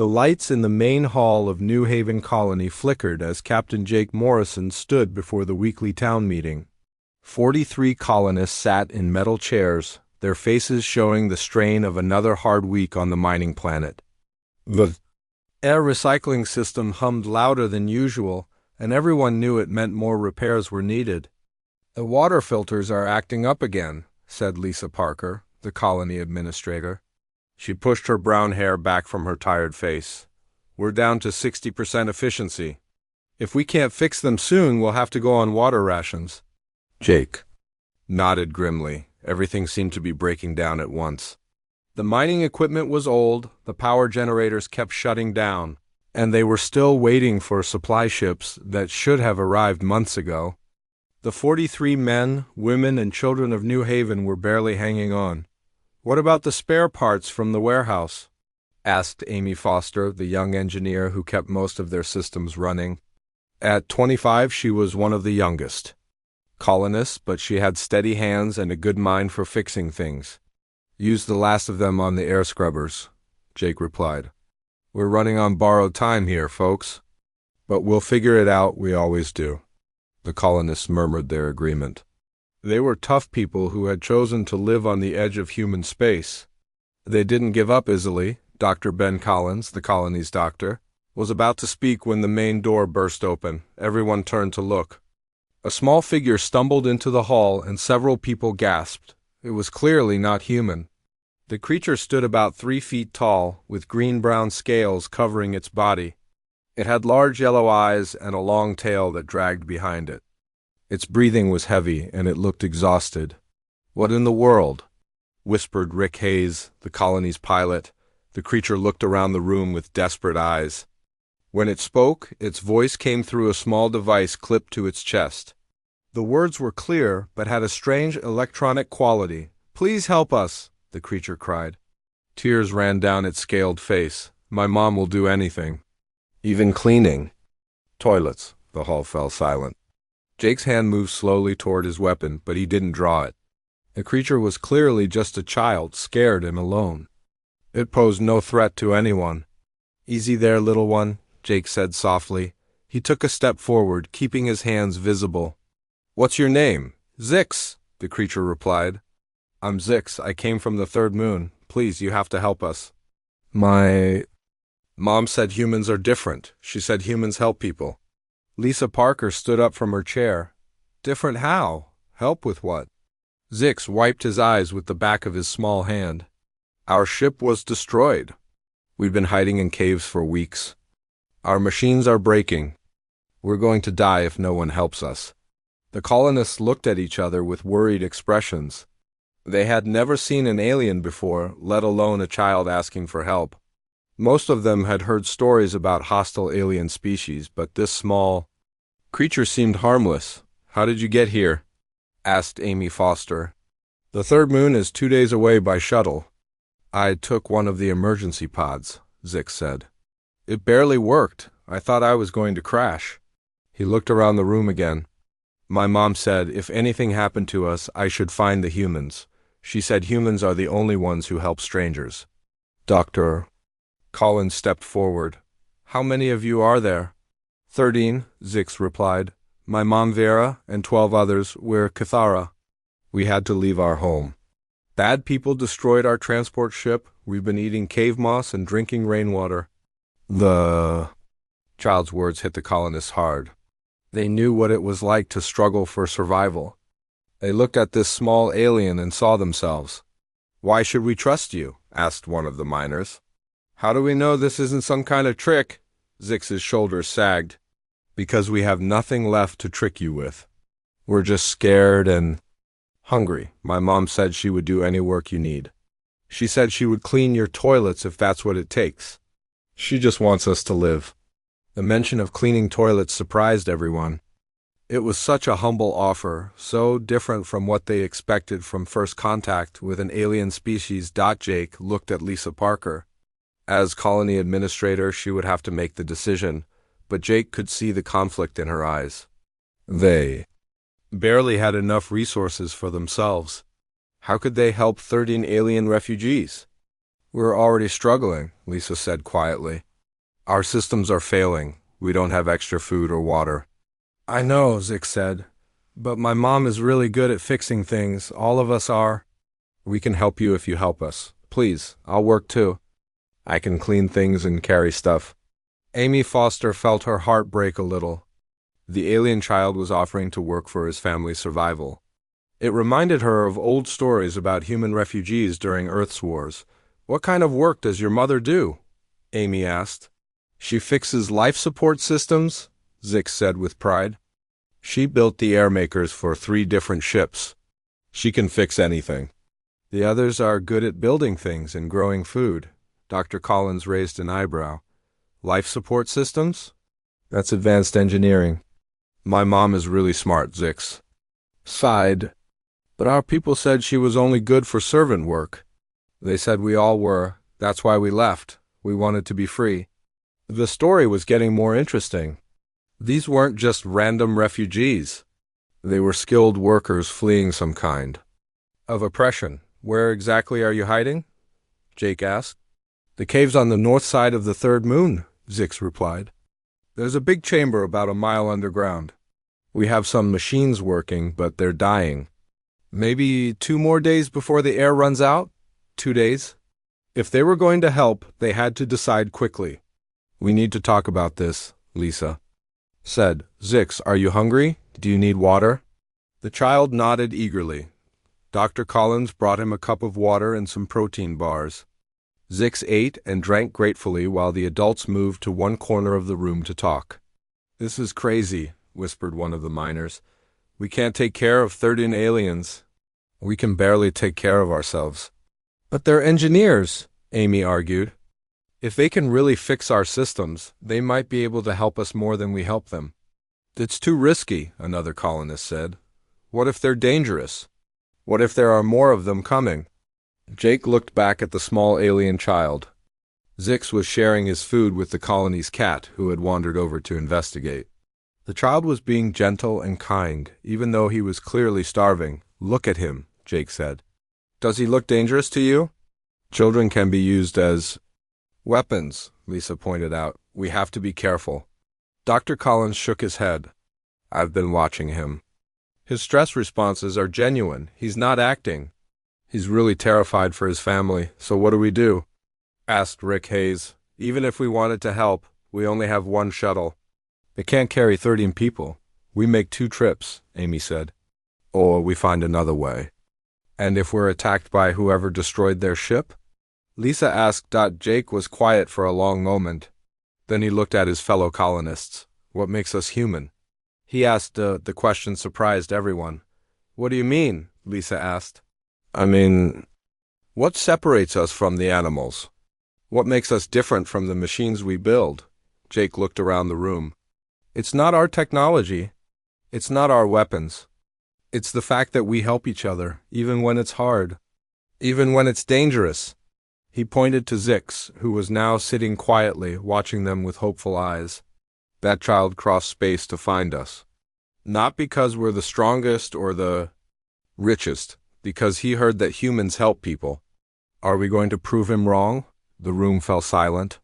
The lights in the main hall of New Haven Colony flickered as Captain Jake Morrison stood before the weekly town meeting. 43 colonists sat in metal chairs, their faces showing the strain of another hard week on the mining planet. The air recycling system hummed louder than usual, and everyone knew it meant more repairs were needed. "The water filters are acting up again," said Lisa Parker, the colony administrator. She pushed her brown hair back from her tired face. "We're down to 60% efficiency. If we can't fix them soon, we'll have to go on water rations." Jake nodded grimly. Everything seemed to be breaking down at once. The mining equipment was old, the power generators kept shutting down, and they were still waiting for supply ships that should have arrived months ago. The 43 men, women, and children of New Haven were barely hanging on. "What about the spare parts from the warehouse?" asked Amy Foster, the young engineer who kept most of their systems running. At 25, she was one of the youngest colonists, but she had steady hands and a good mind for fixing things. "Used the last of them on the air scrubbers," Jake replied. "We're running on borrowed time here, folks. But we'll figure it out, we always do." The colonists murmured their agreement. They were tough people who had chosen to live on the edge of human space. They didn't give up easily. Dr. Ben Collins, the colony's doctor, was about to speak when the main door burst open. Everyone turned to look. A small figure stumbled into the hall and several people gasped. It was clearly not human. The creature stood about 3 feet tall, with green-brown scales covering its body. It had large yellow eyes and a long tail that dragged behind it. Its breathing was heavy, and it looked exhausted. "What in the world?" whispered Rick Hayes, the colony's pilot. The creature looked around the room with desperate eyes. When it spoke, its voice came through a small device clipped to its chest. The words were clear, but had a strange electronic quality. "Please help us," the creature cried. Tears ran down its scaled face. "My mom will do anything. Even cleaning." "Toilets." The hall fell silent. Jake's hand moved slowly toward his weapon, but he didn't draw it. The creature was clearly just a child, scared and alone. It posed no threat to anyone. "Easy there, little one," Jake said softly. He took a step forward, keeping his hands visible. "What's your name?" "Zix," the creature replied. "I'm Zix. I came from the third moon. Please, you have to help us." "My mom said humans are different. She said humans help people." Lisa Parker stood up from her chair. "Different how? Help with what?" Zix wiped his eyes with the back of his small hand. "Our ship was destroyed. We've been hiding in caves for weeks. Our machines are breaking. We're going to die if no one helps us." The colonists looked at each other with worried expressions. They had never seen an alien before, let alone a child asking for help. Most of them had heard stories about hostile alien species, but this small creature seemed harmless. "How did you get here?" asked Amy Foster. "The third moon is 2 days away by shuttle." "I took one of the emergency pods," Zix said. "It barely worked. I thought I was going to crash." He looked around the room again. "My mom said if anything happened to us, I should find the humans. She said humans are the only ones who help strangers." Dr. Collins stepped forward. "How many of you are there?" 13, Zix replied. "My mom Vera and 12 others. We're Cathara. We had to leave our home. Bad people destroyed our transport ship. We've been eating cave moss and drinking rainwater." The child's words hit the colonists hard. They knew what it was like to struggle for survival. They looked at this small alien and saw themselves. "Why should we trust you?" asked one of the miners. "How do we know this isn't some kind of trick?" Zix's shoulders sagged. "Because we have nothing left to trick you with. We're just scared and hungry. My mom said she would do any work you need. She said she would clean your toilets if that's what it takes. She just wants us to live." The mention of cleaning toilets surprised everyone. It was such a humble offer, so different from what they expected from first contact with an alien species. Jake looked at Lisa Parker. As colony administrator, she would have to make the decision, but Jake could see the conflict in her eyes. They barely had enough resources for themselves. How could they help 13 alien refugees? "We're already struggling," Lisa said quietly. Our systems are failing. We don't have extra food or water. I know, Zix said. But my mom is really good at fixing things. All of us are. We can help you if you help us. Please, I'll work too. I can clean things and carry stuff. Amy Foster felt her heart break a little. The alien child was offering to work for his family's survival. It reminded her of old stories about human refugees during Earth's wars. What kind of work does your mother do? Amy asked. She fixes life support systems, Zix said with pride. She built the air makers for 3 different ships. She can fix anything. The others are good at building things and growing food. Dr. Collins raised an eyebrow. Life support systems? That's advanced engineering. My mom is really smart, Zix sighed. But our people said she was only good for servant work. They said we all were. That's why we left. We wanted to be free. The story was getting more interesting. These weren't just random refugees. They were skilled workers fleeing some kind of oppression. Where exactly are you hiding? Jake asked. The cave's on the north side of the third moon, Zix replied. There's a big chamber about a mile underground. We have some machines working, but they're dying. Maybe 2 more days before the air runs out? 2 days? If they were going to help, they had to decide quickly. We need to talk about this, Lisa said. Zix, are you hungry? Do you need water? The child nodded eagerly. Dr. Collins brought him a cup of water and some protein bars. Zix ate and drank gratefully while the adults moved to one corner of the room to talk. This is crazy, whispered one of the miners. We can't take care of 13 aliens. We can barely take care of ourselves. But they're engineers, Amy argued. If they can really fix our systems, they might be able to help us more than we help them. It's too risky, another colonist said. What if they're dangerous? What if there are more of them coming? Jake looked back at the small alien child. Zix was sharing his food with the colony's cat, who had wandered over to investigate. The child was being gentle and kind, even though he was clearly starving. Look at him, Jake said. Does he look dangerous to you? Children can be used as weapons, Lisa pointed out. We have to be careful. Dr. Collins shook his head. I've been watching him. His stress responses are genuine. He's not acting. He's really terrified for his family, so what do we do? Asked Rick Hayes. Even if we wanted to help, we only have 1 shuttle. It can't carry 13 people. We make 2 trips, Amy said. Or we find another way. And if we're attacked by whoever destroyed their ship? Lisa asked. Jake was quiet for a long moment. Then he looked at his fellow colonists. What makes us human? He asked. The question surprised everyone. What do you mean? Lisa asked. I mean, what separates us from the animals? What makes us different from the machines we build? Jake looked around the room. It's not our technology. It's not our weapons. It's the fact that we help each other, even when it's hard. Even when it's dangerous. He pointed to Zix, who was now sitting quietly, watching them with hopeful eyes. That child crossed space to find us. Not because we're the strongest or the richest, because he heard that humans help people. Are we going to prove him wrong? The room fell silent.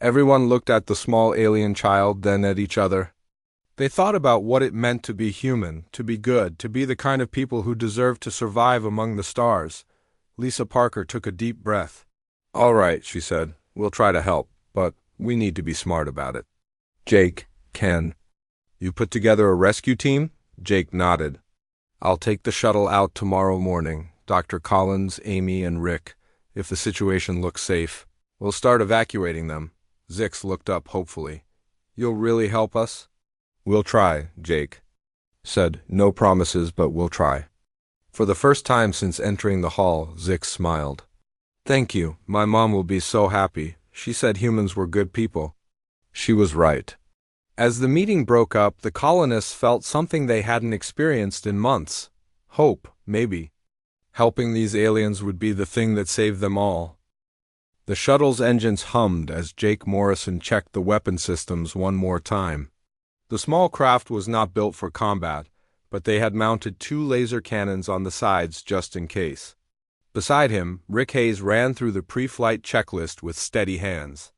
Everyone looked at the small alien child, then at each other. They thought about what it meant to be human, to be good, to be the kind of people who deserve to survive among the stars. Lisa Parker took a deep breath. All right, she said. We'll try to help, but we need to be smart about it. Jake, Ken. You put together a rescue team? Jake nodded. I'll take the shuttle out tomorrow morning. Dr. Collins, Amy, and Rick. If the situation looks safe, we'll start evacuating them. Zix looked up hopefully. You'll really help us? We'll try, Jake said. No promises, but we'll try. For the first time since entering the hall, Zix smiled. Thank you. My mom will be so happy. She said humans were good people. She was right. As the meeting broke up, the colonists felt something they hadn't experienced in months. Hope, maybe. Helping these aliens would be the thing that saved them all. The shuttle's engines hummed as Jake Morrison checked the weapon systems one more time. The small craft was not built for combat, but they had mounted 2 laser cannons on the sides just in case. Beside him, Rick Hayes ran through the pre-flight checklist with steady hands.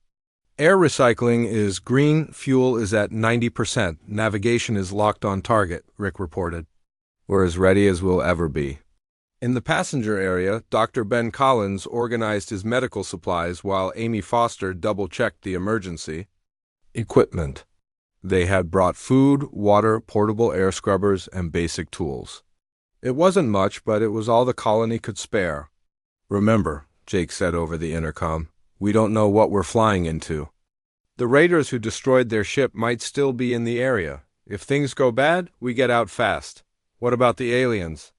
Air recycling is green, fuel is at 90%, navigation is locked on target, Rick reported. We're as ready as we'll ever be. In the passenger area, Dr. Ben Collins organized his medical supplies while Amy Foster double-checked the emergency equipment. They had brought food, water, portable air scrubbers, and basic tools. It wasn't much, but it was all the colony could spare. Remember, Jake said over the intercom, we don't know what we're flying into. The raiders who destroyed their ship might still be in the area. If things go bad, we get out fast. What about the aliens?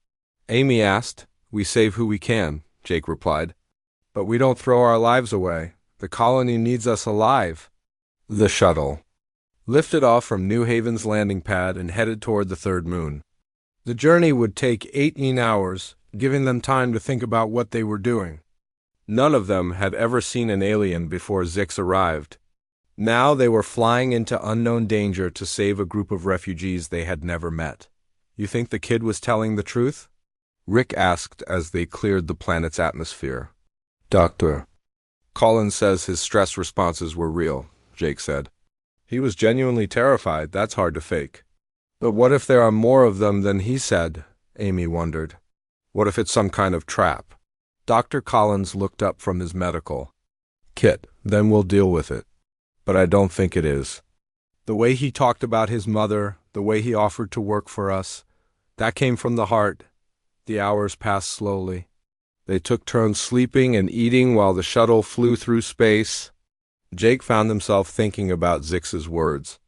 Amy asked. We save who we can, Jake replied. But we don't throw our lives away. The colony needs us alive. The shuttle lifted off from New Haven's landing pad and headed toward the third moon. The journey would take 18 hours, giving them time to think about what they were doing. None of them had ever seen an alien before Zix arrived. Now they were flying into unknown danger to save a group of refugees they had never met. You think the kid was telling the truth? Rick asked as they cleared the planet's atmosphere. Doctor Collins says his stress responses were real, Jake said. He was genuinely terrified. That's hard to fake. But what if there are more of them than he said? Amy wondered. What if it's some kind of trap? Dr. Collins looked up from his medical kit. Then we'll deal with it. But I don't think it is. The way he talked about his mother, the way he offered to work for us, that came from the heart. The hours passed slowly. They took turns sleeping and eating while the shuttle flew through space. Jake found himself thinking about Zix's words.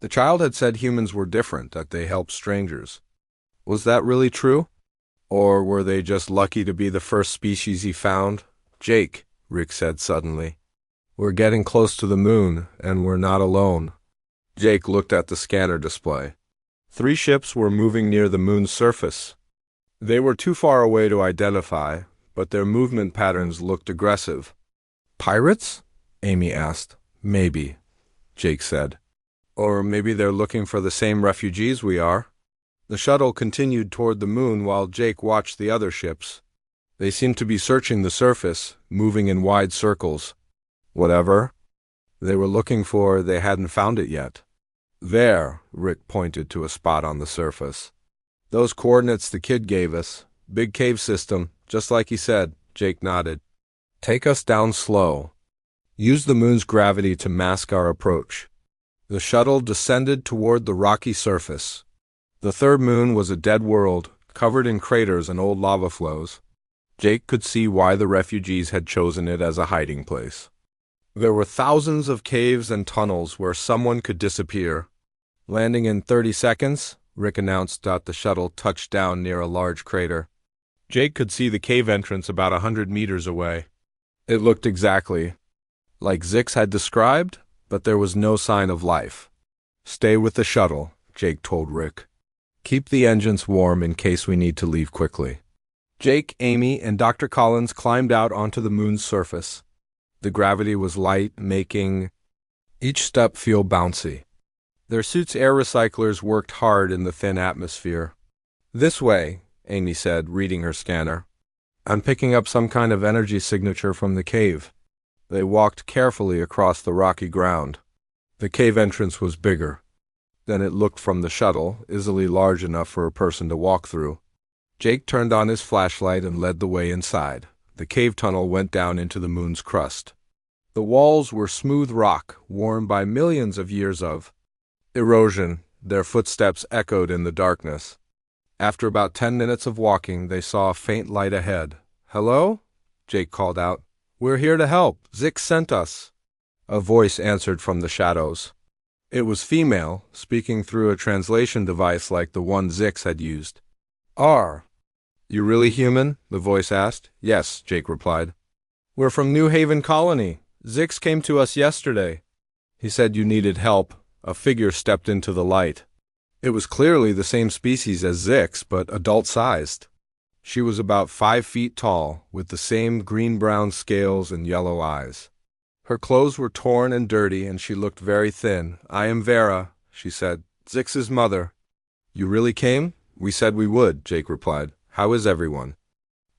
The child had said humans were different, that they helped strangers. Was that really true? Or were they just lucky to be the first species he found? Jake, Rick said suddenly. We're getting close to the moon, and we're not alone. Jake looked at the scanner display. 3 ships were moving near the moon's surface. They were too far away to identify, but their movement patterns looked aggressive. Pirates? Amy asked. Maybe, Jake said. Or maybe they're looking for the same refugees we are. The shuttle continued toward the moon while Jake watched the other ships. They seemed to be searching the surface, moving in wide circles. Whatever they were looking for, they hadn't found it yet. There, Rick pointed to a spot on the surface. Those coordinates the kid gave us. Big cave system, just like he said, Jake nodded. Take us down slow. Use the moon's gravity to mask our approach. The shuttle descended toward the rocky surface. The third moon was a dead world, covered in craters and old lava flows. Jake could see why the refugees had chosen it as a hiding place. There were thousands of caves and tunnels where someone could disappear. Landing in 30 seconds, Rick announced. The shuttle touched down near a large crater. Jake could see the cave entrance about 100 meters away. It looked exactly like Zix had described, but there was no sign of life. Stay with the shuttle, Jake told Rick. Keep the engines warm in case we need to leave quickly. Jake, Amy, and Dr. Collins climbed out onto the moon's surface. The gravity was light, making each step feel bouncy. Their suits' air recyclers worked hard in the thin atmosphere. This way, Amy said, reading her scanner. I'm picking up some kind of energy signature from the cave. They walked carefully across the rocky ground. The cave entrance was bigger than it looked from the shuttle, easily large enough for a person to walk through. Jake turned on his flashlight and led the way inside. The cave tunnel went down into the moon's crust. The walls were smooth rock, worn by millions of years of erosion. Their footsteps echoed in the darkness. After about 10 minutes of walking, they saw a faint light ahead. Hello? Jake called out. We're here to help. Zix sent us. A voice answered from the shadows. It was female, speaking through a translation device like the one Zix had used. You really human? The voice asked. Yes, Jake replied. We're from New Haven Colony. Zix came to us yesterday. He said you needed help. A figure stepped into the light. It was clearly the same species as Zix, but adult-sized. She was about 5 feet tall, with the same green-brown scales and yellow eyes. Her clothes were torn and dirty, and she looked very thin. I am Vera, she said, Zix's mother. You really came? We said we would, Jake replied. How is everyone?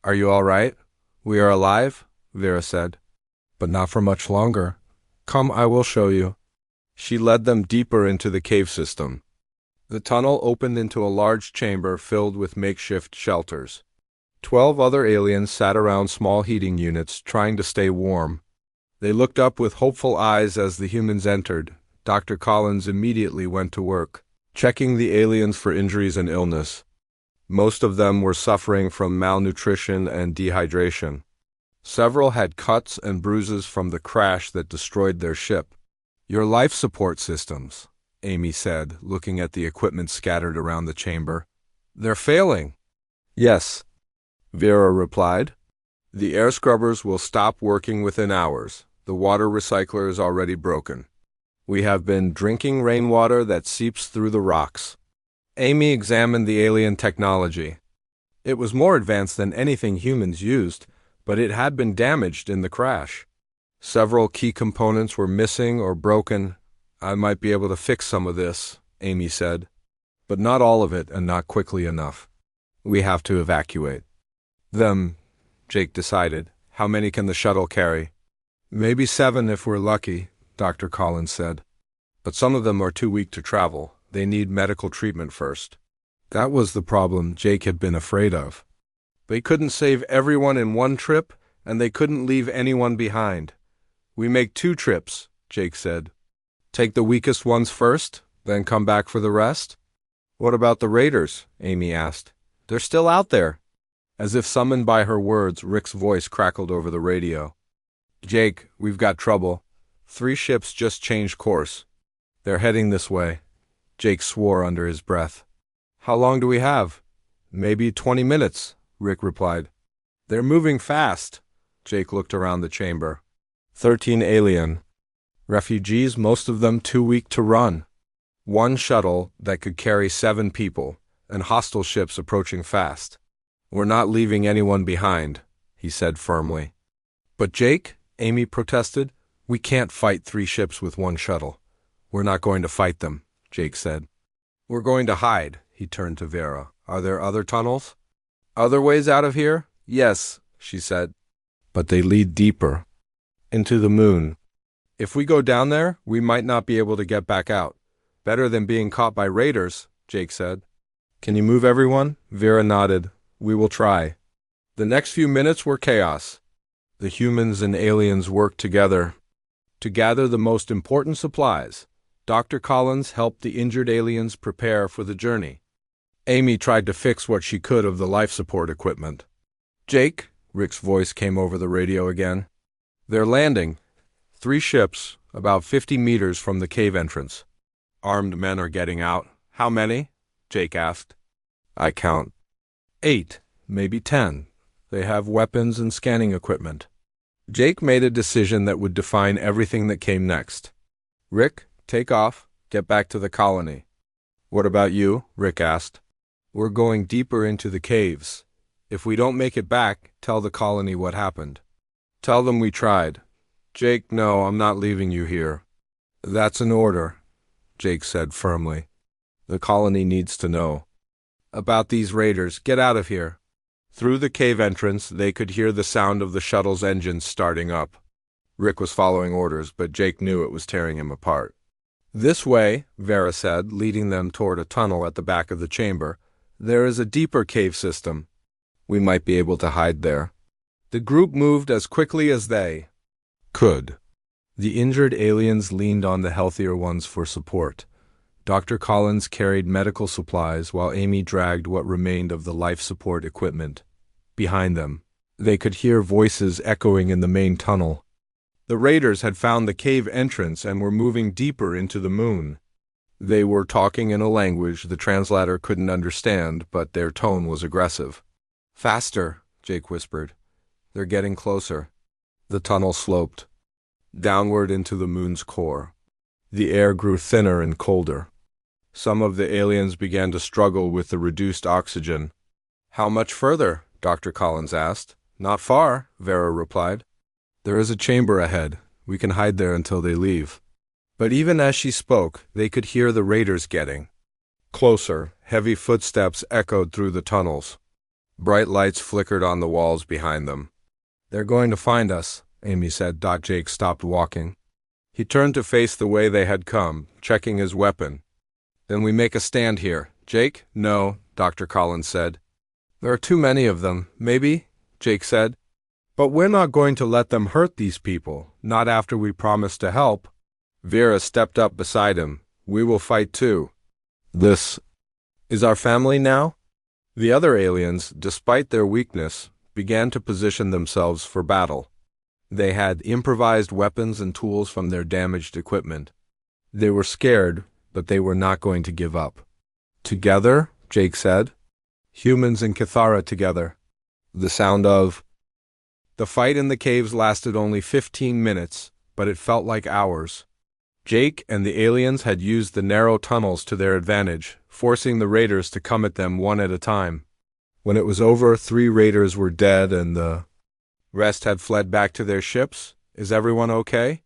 Are you all right? We are alive, Vera said. But not for much longer. Come, I will show you. She led them deeper into the cave system. The tunnel opened into a large chamber filled with makeshift shelters. 12 other aliens sat around small heating units, trying to stay warm. They looked up with hopeful eyes as the humans entered. Dr. Collins immediately went to work, checking the aliens for injuries and illness. Most of them were suffering from malnutrition and dehydration. Several had cuts and bruises from the crash that destroyed their ship. Your life support systems, Amy said, looking at the equipment scattered around the chamber. They're failing. Yes, Vera replied. The air scrubbers will stop working within hours. The water recycler is already broken. We have been drinking rainwater that seeps through the rocks. Amy examined the alien technology. It was more advanced than anything humans used, but it had been damaged in the crash. Several key components were missing or broken. I might be able to fix some of this, Amy said. But not all of it, and not quickly enough. We have to evacuate. Them, Jake decided. How many can the shuttle carry? Maybe 7 if we're lucky, Dr. Collins said. But some of them are too weak to travel. They need medical treatment first. That was the problem Jake had been afraid of. They couldn't save everyone in one trip, and they couldn't leave anyone behind. We make 2 trips, Jake said. Take the weakest ones first, then come back for the rest? What about the raiders? Amy asked. They're still out there. As if summoned by her words, Rick's voice crackled over the radio. Jake, we've got trouble. 3 ships just changed course. They're heading this way. Jake swore under his breath. How long do we have? Maybe 20 minutes, Rick replied. They're moving fast. Jake looked around the chamber. 13 alien. Refugees, most of them too weak to run. 1 shuttle that could carry 7 people, and hostile ships approaching fast. We're not leaving anyone behind, he said firmly. But Jake, Amy protested, we can't fight 3 ships with 1 shuttle. We're not going to fight them, Jake said. We're going to hide, he turned to Vera. Are there other tunnels? Other ways out of here? Yes, she said. But they lead deeper. Into the moon. If we go down there, we might not be able to get back out. Better than being caught by raiders, Jake said. Can you move everyone? Vera nodded. We will try. The next few minutes were chaos. The humans and aliens worked together to gather the most important supplies. Dr. Collins helped the injured aliens prepare for the journey. Amy tried to fix what she could of the life support equipment. Jake, Rick's voice came over the radio again. They're landing. 3 ships, about 50 meters from the cave entrance. Armed men are getting out. How many? Jake asked. I count. 8, maybe 10. They have weapons and scanning equipment. Jake made a decision that would define everything that came next. Rick, take off. Get back to the colony. What about you? Rick asked. We're going deeper into the caves. If we don't make it back, tell the colony what happened. Tell them we tried. Jake, no, I'm not leaving you here. That's an order, Jake said firmly. The colony needs to know. About these raiders, get out of here. Through the cave entrance, they could hear the sound of the shuttle's engines starting up. Rick was following orders, but Jake knew it was tearing him apart. This way, Vera said, leading them toward a tunnel at the back of the chamber. There is a deeper cave system. We might be able to hide there. The group moved as quickly as they could. The injured aliens leaned on the healthier ones for support. Dr. Collins carried medical supplies while Amy dragged what remained of the life support equipment. Behind them, they could hear voices echoing in the main tunnel. The raiders had found the cave entrance and were moving deeper into the moon. They were talking in a language the translator couldn't understand, but their tone was aggressive. Faster, Jake whispered. They're getting closer. The tunnel sloped downward into the moon's core. The air grew thinner and colder. Some of the aliens began to struggle with the reduced oxygen. How much further? Dr. Collins asked. Not far, Vera replied. There is a chamber ahead. We can hide there until they leave. But even as she spoke, they could hear the raiders getting closer. Heavy footsteps echoed through the tunnels. Bright lights flickered on the walls behind them. They're going to find us, Amy said. Jake stopped walking. He turned to face the way they had come, checking his weapon. Then we make a stand here. Jake? No, Dr. Collins said. There are too many of them, maybe, Jake said. But we're not going to let them hurt these people, not after we promised to help. Vera stepped up beside him. We will fight too. This is our family now? The other aliens, despite their weakness, began to position themselves for battle. They had improvised weapons and tools from their damaged equipment. They were scared, but they were not going to give up. Together, Jake said. Humans and Cathara together. The sound of... The fight in the caves lasted only 15 minutes, but it felt like hours. Jake and the aliens had used the narrow tunnels to their advantage, forcing the raiders to come at them one at a time. When it was over, 3 raiders were dead and the rest had fled back to their ships. Is everyone okay?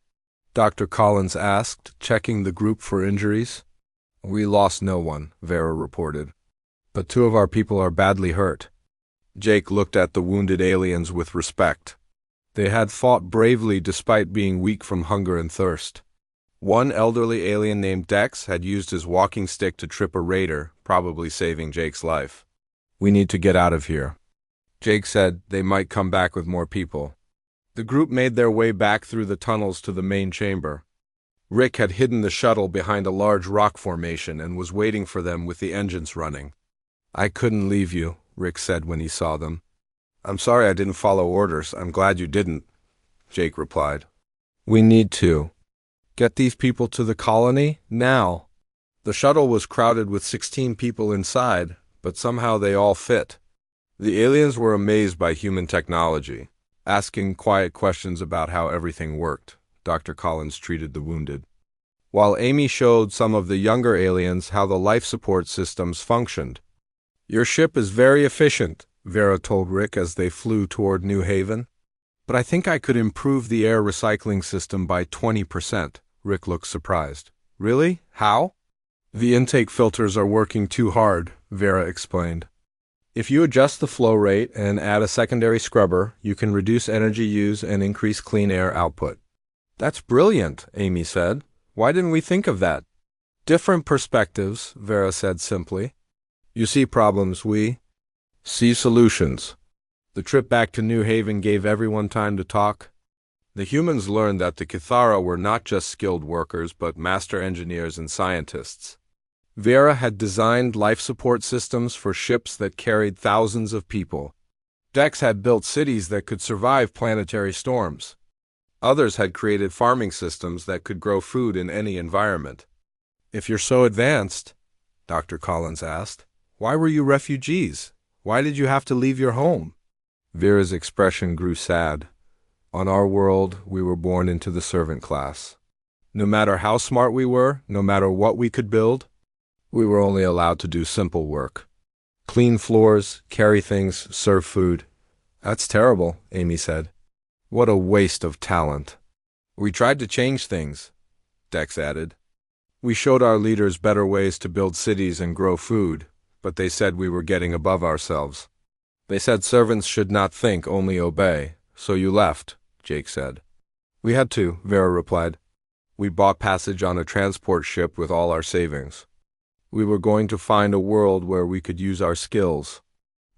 Dr. Collins asked, checking the group for injuries. We lost no one, Vera reported. But 2 of our people are badly hurt. Jake looked at the wounded aliens with respect. They had fought bravely despite being weak from hunger and thirst. One elderly alien named Dex had used his walking stick to trip a raider, probably saving Jake's life. We need to get out of here. Jake said they might come back with more people. The group made their way back through the tunnels to the main chamber. Rick had hidden the shuttle behind a large rock formation and was waiting for them with the engines running. I couldn't leave you, Rick said when he saw them. I'm sorry I didn't follow orders. I'm glad you didn't, Jake replied. We need to get these people to the colony now. The shuttle was crowded with 16 people inside, but somehow they all fit. The aliens were amazed by human technology, asking quiet questions about how everything worked. Dr. Collins treated the wounded, while Amy showed some of the younger aliens how the life support systems functioned. Your ship is very efficient, Vera told Rick as they flew toward New Haven. But I think I could improve the air recycling system by 20%. Rick looked surprised. Really? How? The intake filters are working too hard, Vera explained. If you adjust the flow rate and add a secondary scrubber, you can reduce energy use and increase clean air output. That's brilliant, Amy said. Why didn't we think of that? Different perspectives, Vera said simply. You see problems, we see solutions. The trip back to New Haven gave everyone time to talk. The humans learned that the Cathara were not just skilled workers, but master engineers and scientists. Vera had designed life support systems for ships that carried thousands of people. Dex had built cities that could survive planetary storms. Others had created farming systems that could grow food in any environment. If you're so advanced, Dr. Collins asked, why were you refugees? Why did you have to leave your home? Vera's expression grew sad. On our world, we were born into the servant class. No matter how smart we were, no matter what we could build, we were only allowed to do simple work. Clean floors, carry things, serve food. That's terrible, Amy said. What a waste of talent. We tried to change things, Dex added. We showed our leaders better ways to build cities and grow food, but they said we were getting above ourselves. They said servants should not think, only obey. So you left, Jake said. We had to, Vera replied. We bought passage on a transport ship with all our savings. We were going to find a world where we could use our skills.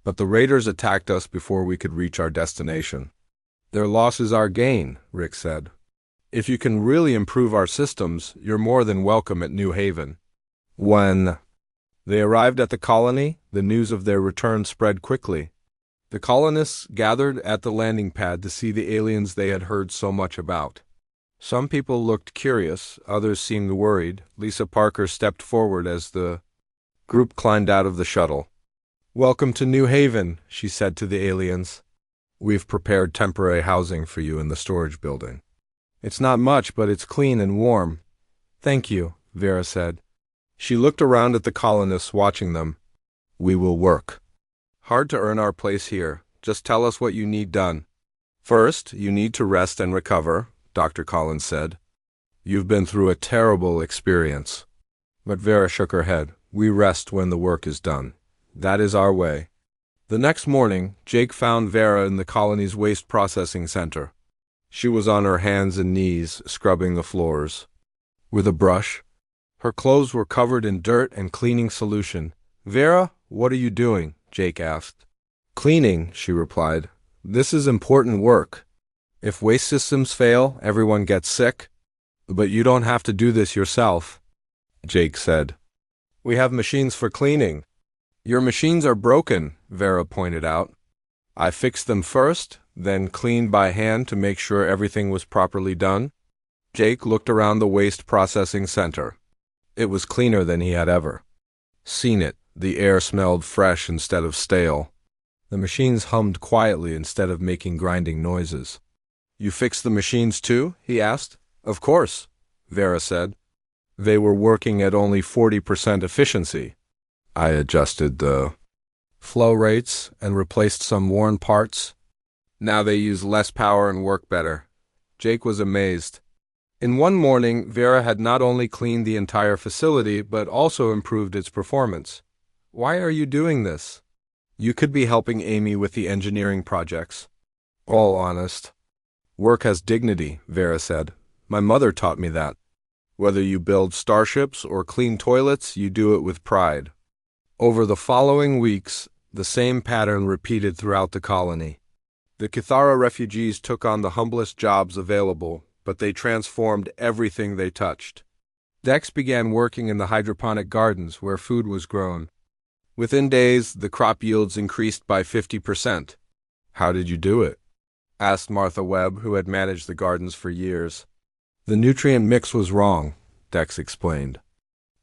But the raiders attacked us before we could reach our destination. Their loss is our gain, Rick said. If you can really improve our systems, you're more than welcome at New Haven. When they arrived at the colony, the news of their return spread quickly. The colonists gathered at the landing pad to see the aliens they had heard so much about. Some people looked curious, others seemed worried. Lisa Parker stepped forward as the group climbed out of the shuttle. Welcome to New Haven, she said to the aliens. We've prepared temporary housing for you in the storage building. It's not much, but it's clean and warm. Thank you, Vera said. She looked around at the colonists watching them. We will work hard to earn our place here. Just tell us what you need done. First, you need to rest and recover, Dr. Collins said. You've been through a terrible experience. But Vera shook her head. We rest when the work is done. That is our way. The next morning, Jake found Vera in the colony's waste processing center. She was on her hands and knees, scrubbing the floors. With a brush. Her clothes were covered in dirt and cleaning solution. "Vera, what are you doing?" Jake asked. "Cleaning," she replied. "This is important work. If waste systems fail, everyone gets sick. But you don't have to do this yourself," Jake said. "We have machines for cleaning." "Your machines are broken," Vera pointed out. "I fixed them first, then cleaned by hand to make sure everything was properly done." Jake looked around the waste processing center. It was cleaner than he had ever seen it. The air smelled fresh instead of stale. The machines hummed quietly instead of making grinding noises. "You fixed the machines too?" he asked. "Of course," Vera said. "They were working at only 40% efficiency. I adjusted the flow rates and replaced some worn parts. Now they use less power and work better." Jake was amazed. In one morning, Vera had not only cleaned the entire facility, but also improved its performance. "Why are you doing this?" "You could be helping Amy with the engineering projects." "All honest. Work has dignity," Vera said. "My mother taught me that. Whether you build starships or clean toilets, you do it with pride." Over the following weeks, the same pattern repeated throughout the colony. The Kithara refugees took on the humblest jobs available, but they transformed everything they touched. Dex began working in the hydroponic gardens where food was grown. Within days, the crop yields increased by 50%. "How did you do it?" asked Martha Webb, who had managed the gardens for years. "The nutrient mix was wrong," Dex explained,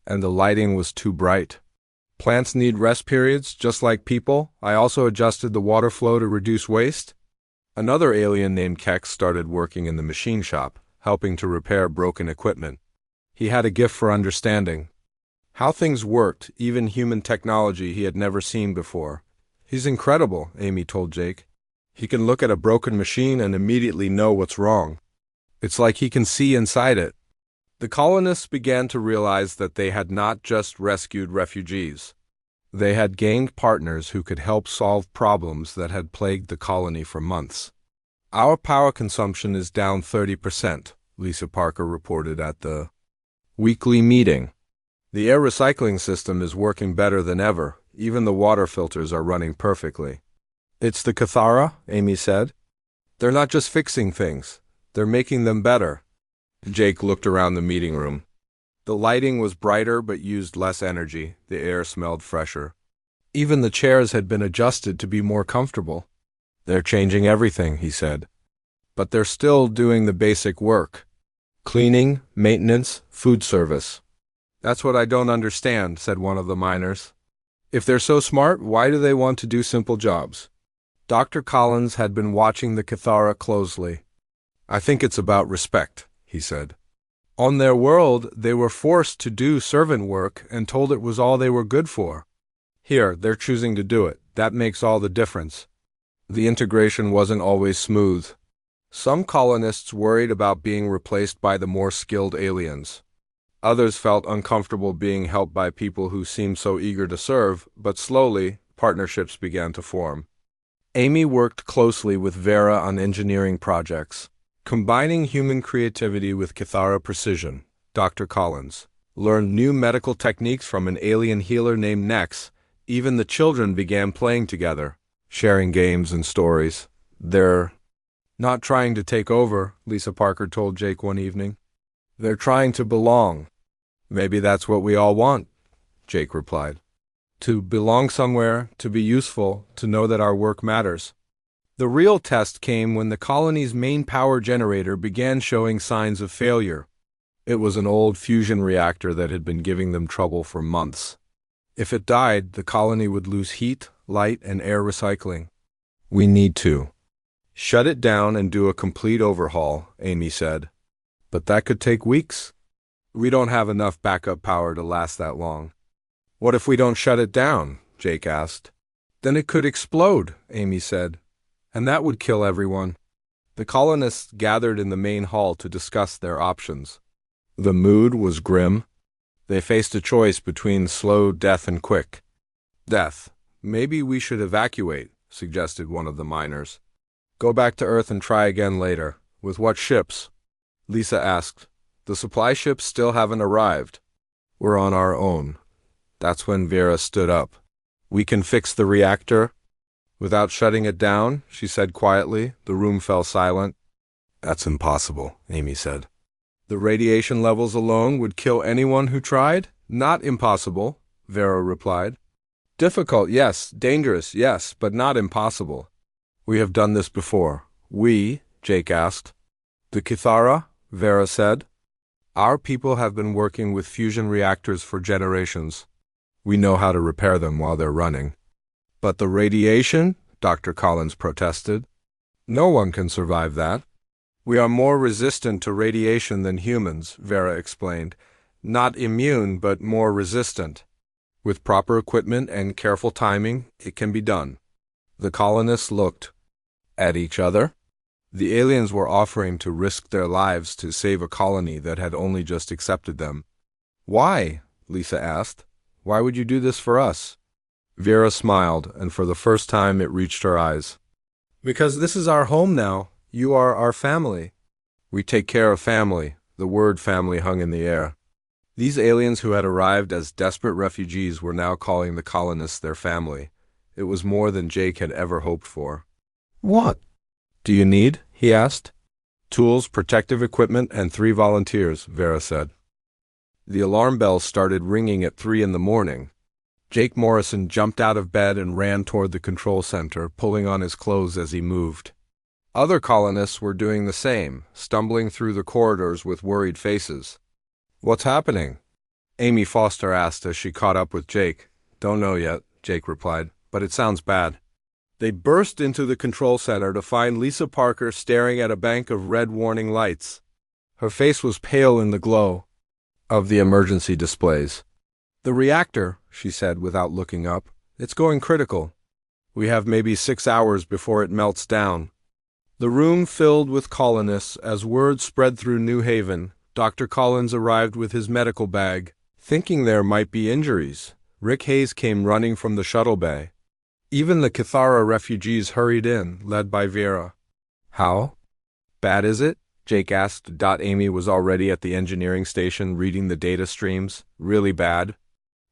"and the lighting was too bright. Plants need rest periods, just like people. I also adjusted the water flow to reduce waste." Another alien named Kex started working in the machine shop, helping to repair broken equipment. He had a gift for understanding how things worked, even human technology he had never seen before. "He's incredible," Amy told Jake. "He can look at a broken machine and immediately know what's wrong. It's like he can see inside it." The colonists began to realize that they had not just rescued refugees. They had gained partners who could help solve problems that had plagued the colony for months. "Our power consumption is down 30%, Lisa Parker reported at the weekly meeting. "The air recycling system is working better than ever. Even the water filters are running perfectly." "It's the Kithara," Amy said. "They're not just fixing things, they're making them better." Jake looked around the meeting room. The lighting was brighter but used less energy. The air smelled fresher. Even the chairs had been adjusted to be more comfortable. "They're changing everything," he said. "But they're still doing the basic work. Cleaning, maintenance, food service." "That's what I don't understand," said one of the miners. "If they're so smart, why do they want to do simple jobs?" Dr. Collins had been watching the Kithara closely. "I think it's about respect," he said. On their world, they were forced to do servant work and told it was all they were good for. Here, they're choosing to do it. That makes all the difference. The integration wasn't always smooth. Some colonists worried about being replaced by the more skilled aliens. Others felt uncomfortable being helped by people who seemed so eager to serve, but slowly, partnerships began to form. Amy worked closely with Vera on engineering projects. Combining human creativity with Kithara precision, Dr. Collins learned new medical techniques from an alien healer named Nex. Even the children began playing together, sharing games and stories. "They're not trying to take over," Lisa Parker told Jake one evening. "They're trying to belong." "Maybe that's what we all want," Jake replied. "To belong somewhere, to be useful, to know that our work matters." The real test came when the colony's main power generator began showing signs of failure. It was an old fusion reactor that had been giving them trouble for months. If it died, the colony would lose heat, light, and air recycling. "We need to shut it down and do a complete overhaul," Amy said. "But that could take weeks. We don't have enough backup power to last that long." "What if we don't shut it down?" Jake asked. "Then it could explode," Amy said. "And that would kill everyone." The colonists gathered in the main hall to discuss their options. The mood was grim. They faced a choice between slow death and quick death. "Maybe we should evacuate," suggested one of the miners. "Go back to Earth and try again later. With what ships? Lisa asked. The supply ships still haven't arrived. We're on our own. That's when Vera stood up. We can fix the reactor? Without shutting it down, she said quietly. The room fell silent. That's impossible, Amy said. The radiation levels alone would kill anyone who tried? Not impossible, Vera replied. Difficult, yes. Dangerous, yes, but not impossible. We have done this before. We? Jake asked. The Kithara? Vera said. Our people have been working with fusion reactors for generations. We know how to repair them while they're running. But the radiation? Dr. Collins protested. No one can survive that. We are more resistant to radiation than humans, Vera explained. Not immune, but more resistant. With proper equipment and careful timing, it can be done. The colonists looked at each other. The aliens were offering to risk their lives to save a colony that had only just accepted them. Why? Lisa asked. Why would you do this for us? Vera smiled, and for the first time it reached her eyes. Because this is our home now. You are our family. We take care of family. The word family hung in the air. These aliens who had arrived as desperate refugees were now calling the colonists their family. It was more than Jake had ever hoped for. What do you need? He asked. Tools, protective equipment, and 3 volunteers, Vera said. The alarm bells started ringing at 3 in the morning. Jake Morrison jumped out of bed and ran toward the control center, pulling on his clothes as he moved. Other colonists were doing the same, stumbling through the corridors with worried faces. What's happening? Amy Foster asked as she caught up with Jake. Don't know yet, Jake replied, but it sounds bad. They burst into the control center to find Lisa Parker staring at a bank of red warning lights. Her face was pale in the glow of the emergency displays. The reactor, she said without looking up. It's going critical. We have maybe 6 hours before it melts down. The room filled with colonists as word spread through New Haven. Dr. Collins arrived with his medical bag, thinking there might be injuries. Rick Hayes came running from the shuttle bay. Even the Kithara refugees hurried in, led by Vera. How bad is it? Jake asked. Amy was already at the engineering station reading the data streams. Really bad.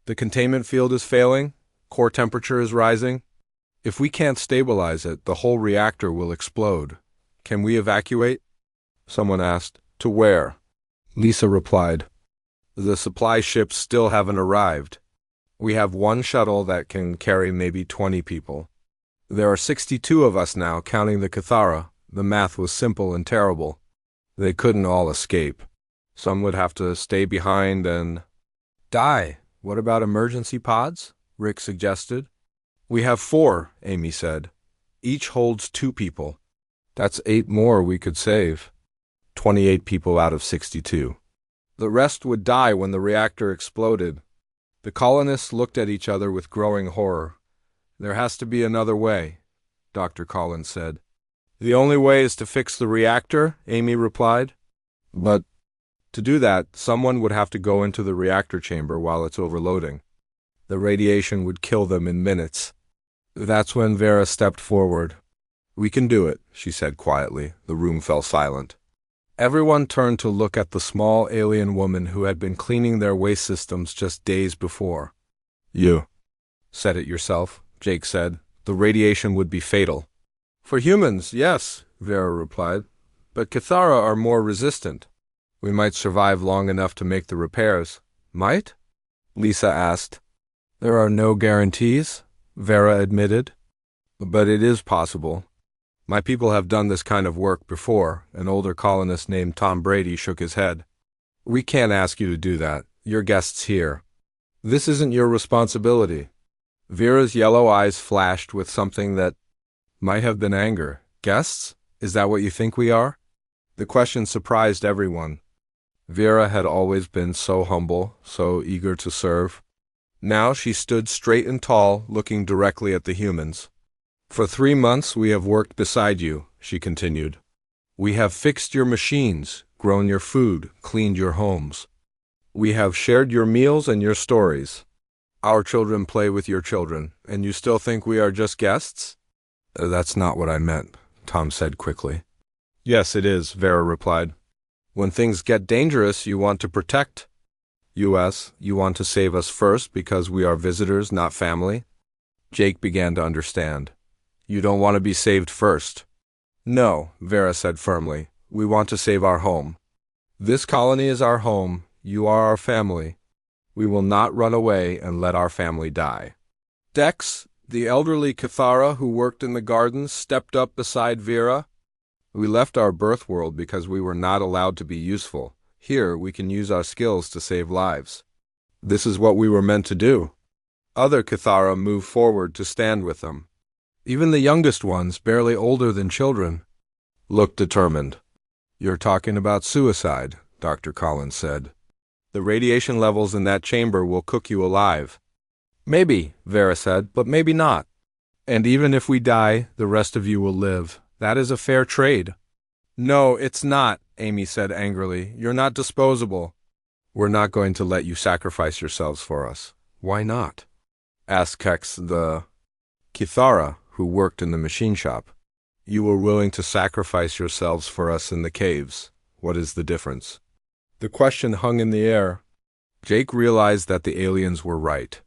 The containment field is failing. Core temperature is rising. If we can't stabilize it, the whole reactor will explode. Can we evacuate? Someone asked. To where? Lisa replied. The supply ships still haven't arrived. We have 1 shuttle that can carry maybe 20 people. There are 62 of us now, counting the Kithara. The math was simple and terrible. They couldn't all escape. Some would have to stay behind and die. What about emergency pods? Rick suggested. We have 4, Amy said. Each holds 2 people. That's 8 more we could save. 28 people out of 62. The rest would die when the reactor exploded. The colonists looked at each other with growing horror. There has to be another way, Dr. Collins said. The only way is to fix the reactor, Amy replied. But to do that, someone would have to go into the reactor chamber while it's overloading. The radiation would kill them in minutes. That's when Vera stepped forward. We can do it, she said quietly. The room fell silent. Everyone turned to look at the small alien woman who had been cleaning their waste systems just days before. You said it yourself, Jake said. The radiation would be fatal. For humans, yes, Vera replied. But Kithara are more resistant. We might survive long enough to make the repairs. Might? Lisa asked. There are no guarantees, Vera admitted. But it is possible. My people have done this kind of work before. An older colonist named Tom Brady shook his head. We can't ask you to do that. You're guests here. This isn't your responsibility. Vera's yellow eyes flashed with something that might have been anger. Guests? Is that what you think we are? The question surprised everyone. Vera had always been so humble, so eager to serve. Now she stood straight and tall, looking directly at the humans. For 3 months we have worked beside you, she continued. We have fixed your machines, grown your food, cleaned your homes. We have shared your meals and your stories. Our children play with your children, and you still think we are just guests? That's not what I meant, Tom said quickly. Yes, it is, Vera replied. When things get dangerous, you want to protect us. You want to save us first because we are visitors, not family. Jake began to understand. You don't want to be saved first. No, Vera said firmly. We want to save our home. This colony is our home. You are our family. We will not run away and let our family die. Dex, the elderly Cathara who worked in the gardens, stepped up beside Vera. We left our birth world because we were not allowed to be useful. Here, we can use our skills to save lives. This is what we were meant to do. Other Cathara moved forward to stand with them. Even the youngest ones, barely older than children, looked determined. You're talking about suicide, Dr. Collins said. The radiation levels in that chamber will cook you alive. Maybe, Vera said, but maybe not. And even if we die, the rest of you will live. That is a fair trade. No, it's not, Amy said angrily. You're not disposable. We're not going to let you sacrifice yourselves for us. Why not? Asked Kex, the Kithara, who worked in the machine shop. You were willing to sacrifice yourselves for us in the caves. What is the difference? The question hung in the air. Jake realized that the aliens were right.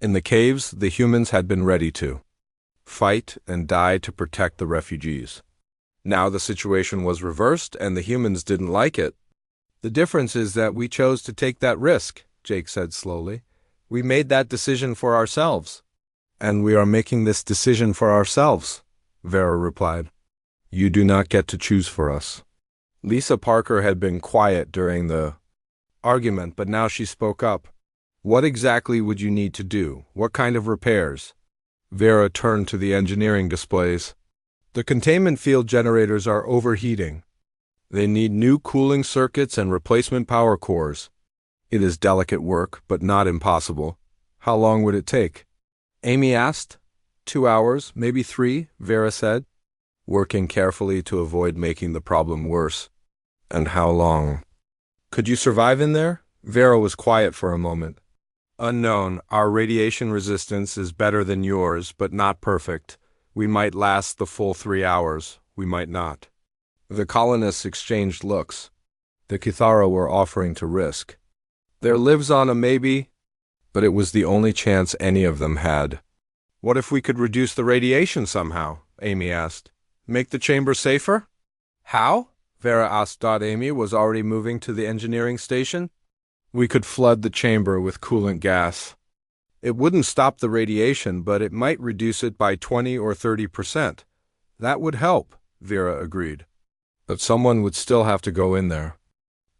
In the caves, the humans had been ready to fight and die to protect the refugees. Now the situation was reversed, and the humans didn't like it. The difference is that we chose to take that risk, Jake said slowly. We made that decision for ourselves. And we are making this decision for ourselves, Vera replied. You do not get to choose for us. Lisa Parker had been quiet during the argument, but now she spoke up. What exactly would you need to do? What kind of repairs? Vera turned to the engineering displays. The containment field generators are overheating. They need new cooling circuits and replacement power cores. It is delicate work, but not impossible. How long would it take? Amy asked. 2 hours, maybe 3, Vera said, working carefully to avoid making the problem worse. And how long? Could you survive in there? Vera was quiet for a moment. Unknown. Our radiation resistance is better than yours, but not perfect. We might last the full 3 hours. We might not. The colonists exchanged looks. The Kithara were offering to risk. There lives on a maybe, but it was the only chance any of them had. What if we could reduce the radiation somehow? Amy asked. Make the chamber safer? How? Vera asked. Amy was already moving to the engineering station. We could flood the chamber with coolant gas. It wouldn't stop the radiation, but it might reduce it by 20 or 30%. That would help, Vera agreed. But someone would still have to go in there.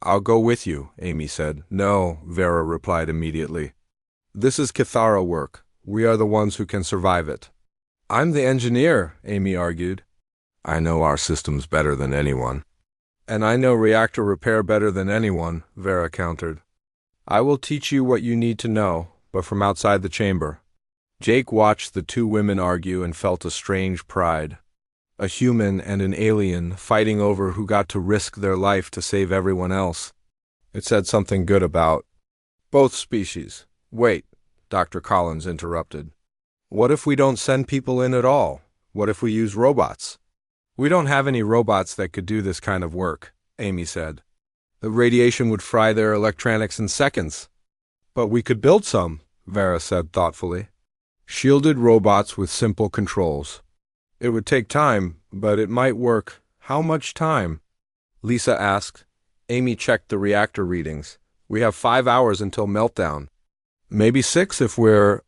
I'll go with you, Amy said. No, Vera replied immediately. This is Kithara work. We are the ones who can survive it. I'm the engineer, Amy argued. I know our systems better than anyone. And I know reactor repair better than anyone, Vera countered. I will teach you what you need to know, but from outside the chamber. Jake watched the two women argue and felt a strange pride. A human and an alien fighting over who got to risk their life to save everyone else. It said something good about both species. Wait, Dr. Collins interrupted. What if we don't send people in at all? What if we use robots? We don't have any robots that could do this kind of work, Amy said. The radiation would fry their electronics in seconds. But we could build some, Vera said thoughtfully. Shielded robots with simple controls. It would take time, but it might work. How much time? Lisa asked. Amy checked the reactor readings. We have 5 hours until meltdown. Maybe 6 if we're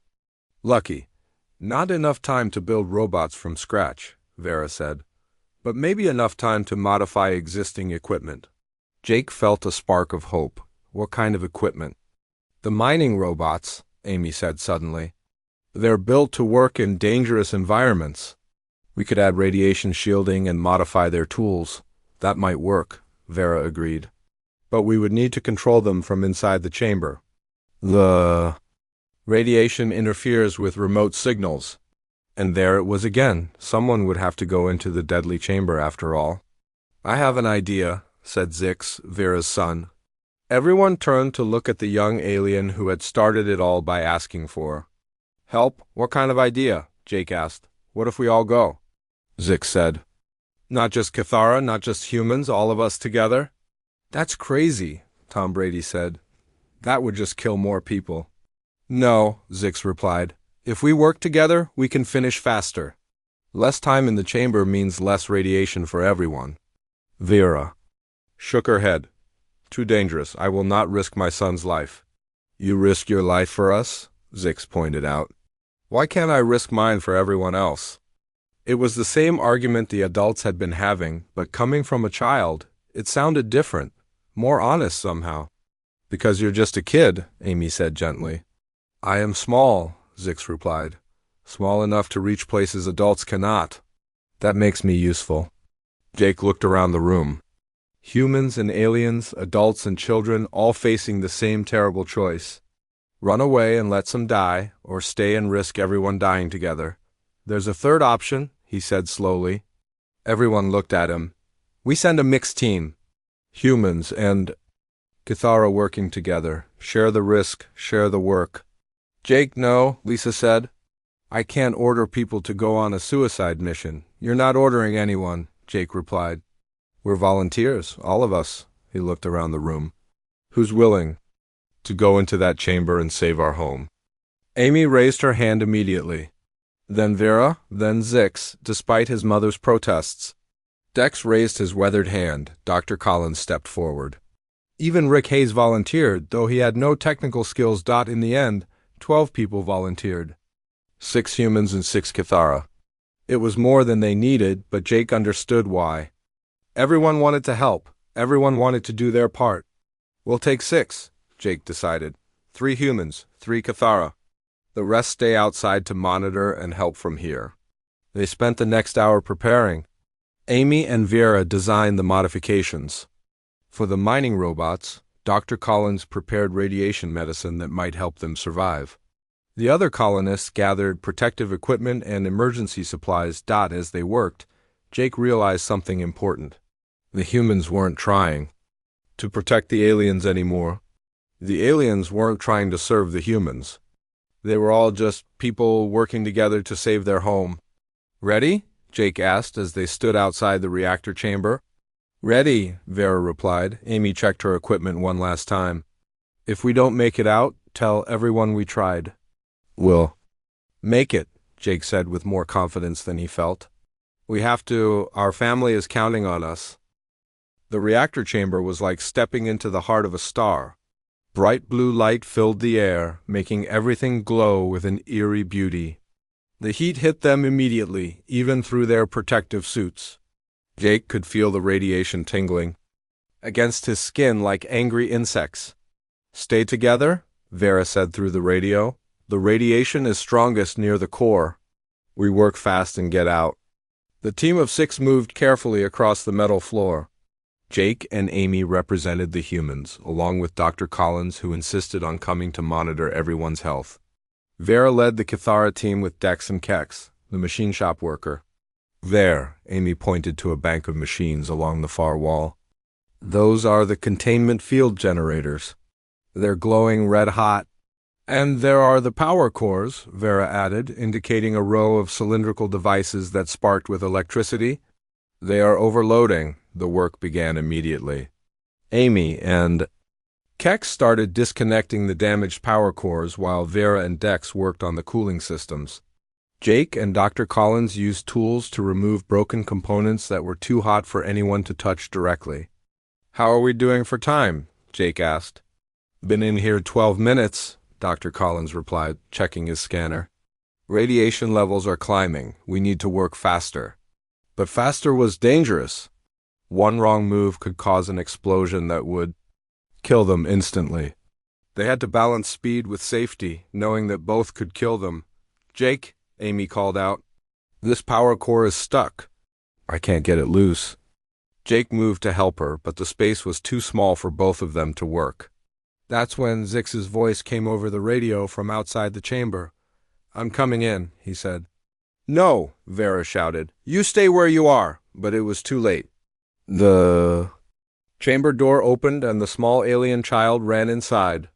lucky. Not enough time to build robots from scratch, Vera said. But maybe enough time to modify existing equipment. Jake felt a spark of hope. What kind of equipment? The mining robots, Amy said suddenly. They're built to work in dangerous environments. We could add radiation shielding and modify their tools. That might work, Vera agreed. But we would need to control them from inside the chamber. The radiation interferes with remote signals. And there it was again. Someone would have to go into the deadly chamber after all. I have an idea, said Zix, Vera's son. Everyone turned to look at the young alien who had started it all by asking for help. What kind of idea? Jake asked. What if we all go? Zix said. Not just Cathara, not just humans, all of us together? That's crazy, Tom Brady said. That would just kill more people. No, Zix replied. If we work together, we can finish faster. Less time in the chamber means less radiation for everyone. Vera shook her head. Too dangerous. I will not risk my son's life. You risk your life for us? Zix pointed out. Why can't I risk mine for everyone else? It was the same argument the adults had been having, but coming from a child, it sounded different, more honest somehow. Because you're just a kid, Amy said gently. I am small, Zix replied. Small enough to reach places adults cannot. That makes me useful. Jake looked around the room. Humans and aliens, adults and children, all facing the same terrible choice. Run away and let some die, or stay and risk everyone dying together. There's a third option, he said slowly. Everyone looked at him. We send a mixed team. Humans and Cathara working together. Share the risk, share the work. Jake, no, Lisa said. I can't order people to go on a suicide mission. You're not ordering anyone, Jake replied. We're volunteers, all of us. He looked around the room. Who's willing to go into that chamber and save our home? Amy raised her hand immediately. Then Vera, then Zix, despite his mother's protests. Dex raised his weathered hand. Dr. Collins stepped forward. Even Rick Hayes volunteered, though he had no technical skills. In the end, 12 people volunteered. 6 humans and 6 Cathara. It was more than they needed, but Jake understood why. Everyone wanted to help. Everyone wanted to do their part. We'll take 6, Jake decided. 3 humans, 3 Cathara. The rest stay outside to monitor and help from here. They spent the next hour preparing. Amy and Vera designed the modifications. For the mining robots, Dr. Collins prepared radiation medicine that might help them survive. The other colonists gathered protective equipment and emergency supplies. As they worked, Jake realized something important. The humans weren't trying to protect the aliens anymore. The aliens weren't trying to serve the humans. They were all just people working together to save their home. Ready? Jake asked as they stood outside the reactor chamber. Ready, Vera replied. Amy checked her equipment one last time. If we don't make it out, tell everyone we tried. We'll make it, Jake said with more confidence than he felt. We have to. Our family is counting on us. The reactor chamber was like stepping into the heart of a star. Bright blue light filled the air, making everything glow with an eerie beauty. The heat hit them immediately, even through their protective suits. Jake could feel the radiation tingling against his skin like angry insects. Stay together, Vera said through the radio. The radiation is strongest near the core. We work fast and get out. The team of 6 moved carefully across the metal floor. Jake and Amy represented the humans, along with Dr. Collins, who insisted on coming to monitor everyone's health. Vera led the Cathara team with Dex and Kex, the machine shop worker. There, Amy pointed to a bank of machines along the far wall. Those are the containment field generators. They're glowing red-hot. And there are the power cores, Vera added, indicating a row of cylindrical devices that sparked with electricity. They are overloading. The work began immediately. Amy and Kex started disconnecting the damaged power cores while Vera and Dex worked on the cooling systems. Jake and Dr. Collins used tools to remove broken components that were too hot for anyone to touch directly. How are we doing for time? Jake asked. Been in here 12 minutes, Dr. Collins replied, checking his scanner. Radiation levels are climbing. We need to work faster. But faster was dangerous. One wrong move could cause an explosion that would kill them instantly. They had to balance speed with safety, knowing that both could kill them. Jake, Amy called out. This power core is stuck. I can't get it loose. Jake moved to help her, but the space was too small for both of them to work. That's when Zix's voice came over the radio from outside the chamber. I'm coming in, he said. No, Vera shouted. You stay where you are. But it was too late. The chamber door opened and the small alien child ran inside.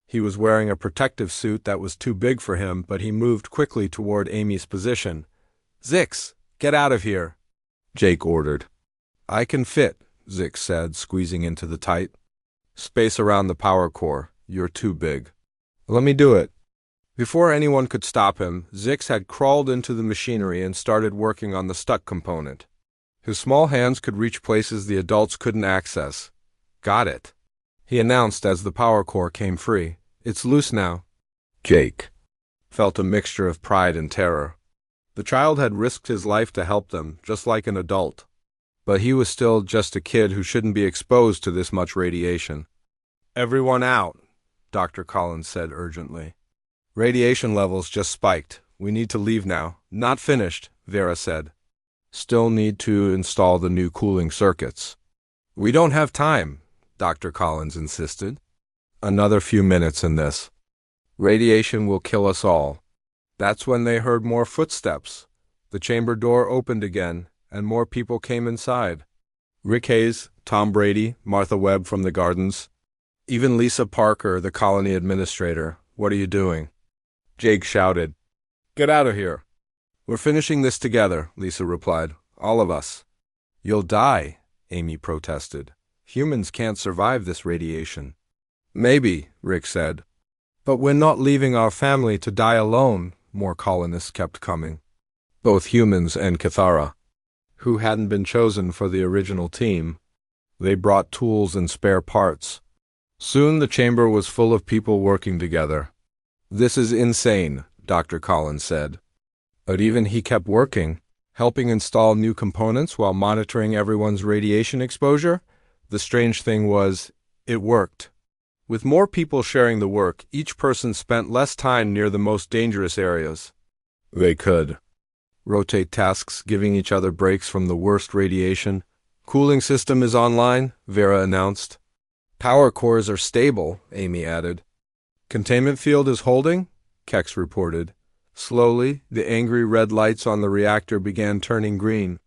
He was wearing a protective suit that was too big for him, but he moved quickly toward Amy's position. Zix, get out of here. Jake ordered. I can fit, Zix said, squeezing into the tight space around the power core. You're too big. Let me do it. Before anyone could stop him, Zix had crawled into the machinery and started working on the stuck component. His small hands could reach places the adults couldn't access. Got it, he announced as the power core came free. It's loose now. Jake felt a mixture of pride and terror. The child had risked his life to help them, just like an adult. But he was still just a kid who shouldn't be exposed to this much radiation. Everyone out, Dr. Collins said urgently. Radiation levels just spiked. We need to leave now. Not finished, Vera said. Still need to install the new cooling circuits. We don't have time, Dr. Collins insisted. Another few minutes in this. Radiation will kill us all. That's when they heard more footsteps. The chamber door opened again, and more people came inside. Rick Hayes, Tom Brady, Martha Webb from the Gardens. Even Lisa Parker, the colony administrator. What are you doing? Jake shouted. Get out of here. We're finishing this together, Lisa replied. All of us. You'll die, Amy protested. Humans can't survive this radiation. Maybe, Rick said. But we're not leaving our family to die alone, more colonists kept coming. Both humans and Cathara, who hadn't been chosen for the original team. They brought tools and spare parts. Soon the chamber was full of people working together. This is insane, Dr. Collins said. But even he kept working, helping install new components while monitoring everyone's radiation exposure. The strange thing was, it worked. With more people sharing the work, each person spent less time near the most dangerous areas. They could rotate tasks, giving each other breaks from the worst radiation. Cooling system is online, Vera announced. Power cores are stable, Amy added. Containment field is holding, Kex reported. Slowly, the angry red lights on the reactor began turning green.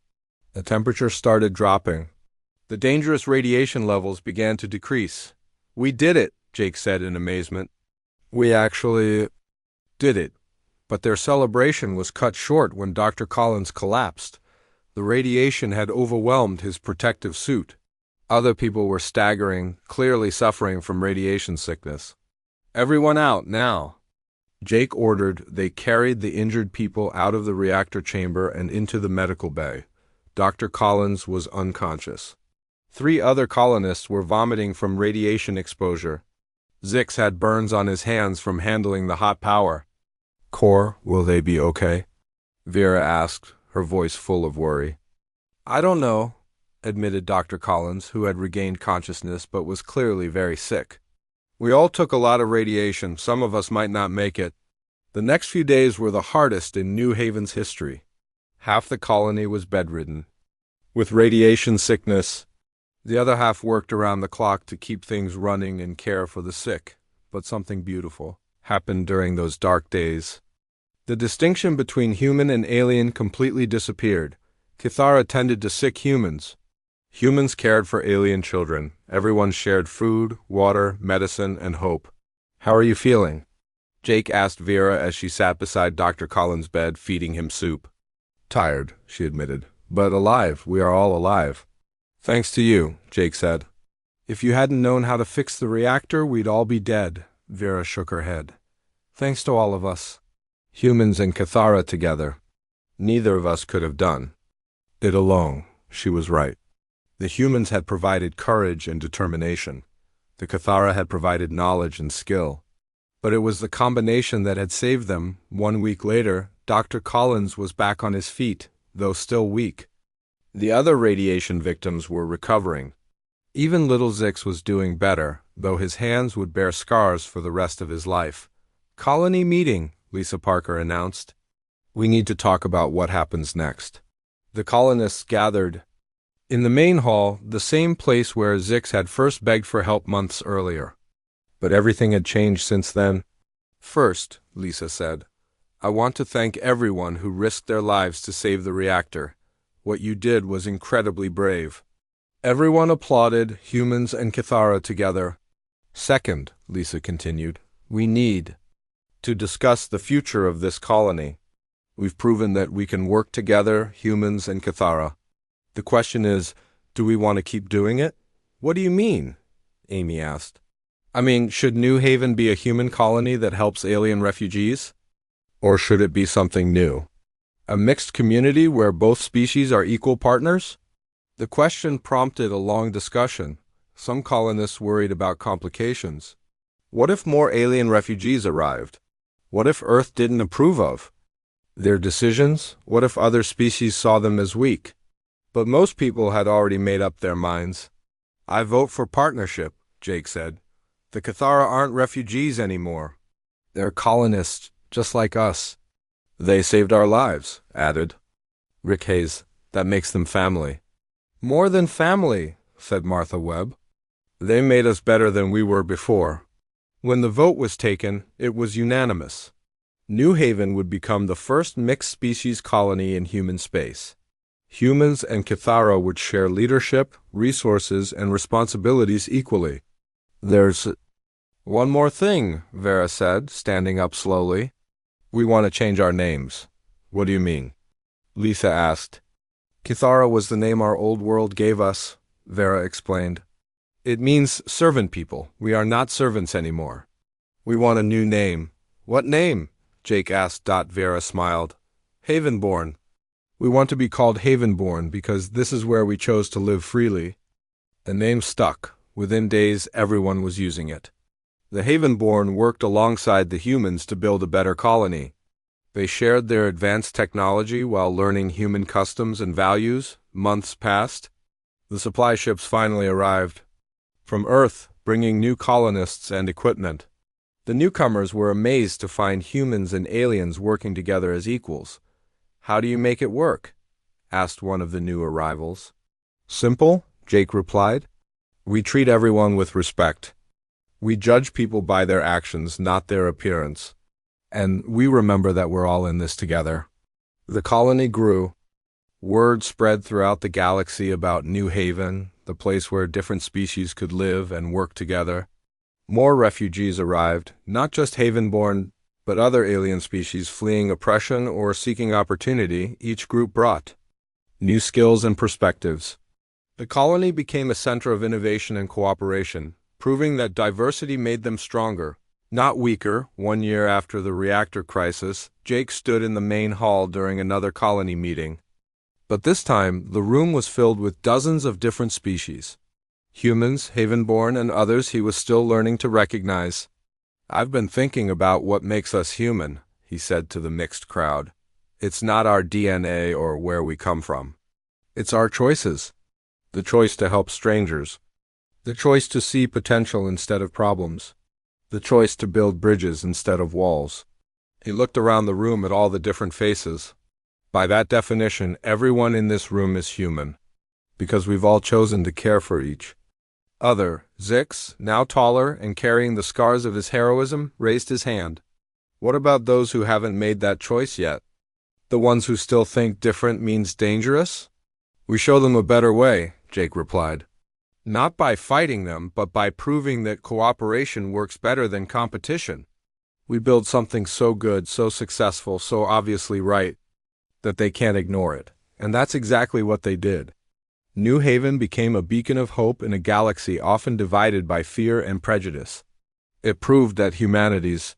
The temperature started dropping. The dangerous radiation levels began to decrease. We did it, Jake said in amazement. We actually did it. But their celebration was cut short when Dr. Collins collapsed. The radiation had overwhelmed his protective suit. Other people were staggering, clearly suffering from radiation sickness. Everyone out, now. Jake ordered. They carried the injured people out of the reactor chamber and into the medical bay. Dr. Collins was unconscious. 3 other colonists were vomiting from radiation exposure. Zix had burns on his hands from handling the hot power. Core, will they be okay? Vera asked, her voice full of worry. I don't know, admitted Dr. Collins, who had regained consciousness but was clearly very sick. We all took a lot of radiation. Some of us might not make it. The next few days were the hardest in New Haven's history. Half the colony was bedridden with radiation sickness. The other half worked around the clock to keep things running and care for the sick. But something beautiful happened during those dark days. The distinction between human and alien completely disappeared. Cathara tended to sick humans. Humans cared for alien children. Everyone shared food, water, medicine, and hope. How are you feeling? Jake asked Vera as she sat beside Dr. Collins' bed, feeding him soup. Tired, she admitted, but alive. We are all alive. Thanks to you, Jake said. If you hadn't known how to fix the reactor, we'd all be dead. Vera shook her head. Thanks to all of us. Humans and Cathara together. Neither of us could have done it alone. She was right. The humans had provided courage and determination. The Cathara had provided knowledge and skill. But it was the combination that had saved them. 1 week later, Dr. Collins was back on his feet, though still weak. The other radiation victims were recovering. Even little Zix was doing better, though his hands would bear scars for the rest of his life. Colony meeting, Lisa Parker announced. We need to talk about what happens next. The colonists gathered in the main hall, the same place where Zix had first begged for help months earlier. But everything had changed since then. First, Lisa said, I want to thank everyone who risked their lives to save the reactor. What you did was incredibly brave. Everyone applauded, humans and Cathara together. Second, Lisa continued, we need to discuss the future of this colony. We've proven that we can work together, humans and Cathara. The question is, do we want to keep doing it? What do you mean? Amy asked. I mean, should New Haven be a human colony that helps alien refugees? Or should it be something new? A mixed community where both species are equal partners? The question prompted a long discussion. Some colonists worried about complications. What if more alien refugees arrived? What if Earth didn't approve of their decisions? What if other species saw them as weak? But most people had already made up their minds. I vote for partnership, Jake said. The Cathara aren't refugees anymore. They're colonists, just like us. They saved our lives, added Rick Hayes. That makes them family. More than family, said Martha Webb. They made us better than we were before. When the vote was taken, it was unanimous. New Haven would become the first mixed-species colony in human space. Humans and Cathara would share leadership, resources, and responsibilities equally. There's one more thing, Vera said, standing up slowly. We want to change our names. What do you mean? Lisa asked. Cathara was the name our old world gave us, Vera explained. It means servant people. We are not servants anymore. We want a new name. What name? Jake asked. Vera smiled. Havenborn. We want to be called Havenborn because this is where we chose to live freely. The name stuck. Within days, everyone was using it. The Havenborn worked alongside the humans to build a better colony. They shared their advanced technology while learning human customs and values. Months passed. The supply ships finally arrived from Earth, bringing new colonists and equipment. The newcomers were amazed to find humans and aliens working together as equals. How do you make it work? Asked one of the new arrivals. Simple, Jake replied. We treat everyone with respect. We judge people by their actions, not their appearance. And we remember that we're all in this together. The colony grew. Word spread throughout the galaxy about New Haven, the place where different species could live and work together. More refugees arrived, not just Havenborn, but other alien species fleeing oppression or seeking opportunity. Each group brought new skills and perspectives. The colony became a center of innovation and cooperation, proving that diversity made them stronger, not weaker. 1 year after the reactor crisis, Jake stood in the main hall during another colony meeting. But this time, the room was filled with dozens of different species. Humans, Havenborn, and others he was still learning to recognize. I've been thinking about what makes us human, he said to the mixed crowd. It's not our DNA or where we come from. It's our choices. The choice to help strangers. The choice to see potential instead of problems. The choice to build bridges instead of walls. He looked around the room at all the different faces. By that definition, everyone in this room is human, because we've all chosen to care for each other. Zix, now taller and carrying the scars of his heroism, raised his hand. What about those who haven't made that choice yet? The ones who still think different means dangerous? We show them a better way, Jake replied. Not by fighting them, but by proving that cooperation works better than competition. We build something so good, so successful, so obviously right, that they can't ignore it. And that's exactly what they did. New Haven became a beacon of hope in a galaxy often divided by fear and prejudice. It proved that humanity's